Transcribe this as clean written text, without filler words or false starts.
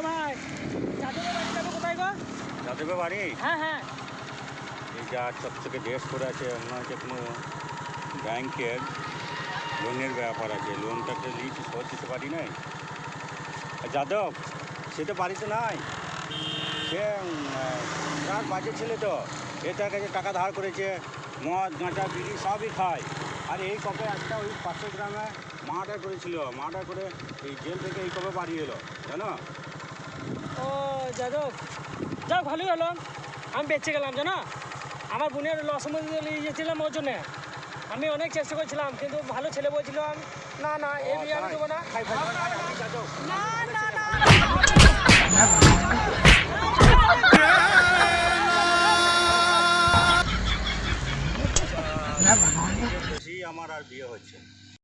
ভাই যাদবের বাড়ি যাবো কোথায় গো? যাদবের বাড়ি? হ্যাঁ। এই যা চকচকে ড্রেস করে আছে মনে হচ্ছে কোনো ব্যাংকের লোনের ব্যাপার আছে। লোনটা একটা নিয়েছি, শোধ দিতে পারি নাই। যাদব সে তো বাড়িতে নাই, সে তার বাজে ছেলে তো। এ তার কাছে টাকা ধার করেছে, মদ গাঁজা বিড়ি সবই খায়। আর এই কবে একটা ওই পাশের গ্রামে মার্ডার করেছিল, মার্ডার করে এই জেল থেকে এই কবে বাড়ি এলো জানো? ও যাদব, যাক ভালোই হলো, আমি বেঁচে গেলাম জানো। আমার বোনের অসম্মতি নিয়ে গেছিলাম ওর জন্যে। আমি অনেক চেষ্টা করছিলাম, কিন্তু ভালো ছেলে বলছিলাম না এই বিয়ে আমি দেবো না। বেশি আমার আর বিয়ে হচ্ছে।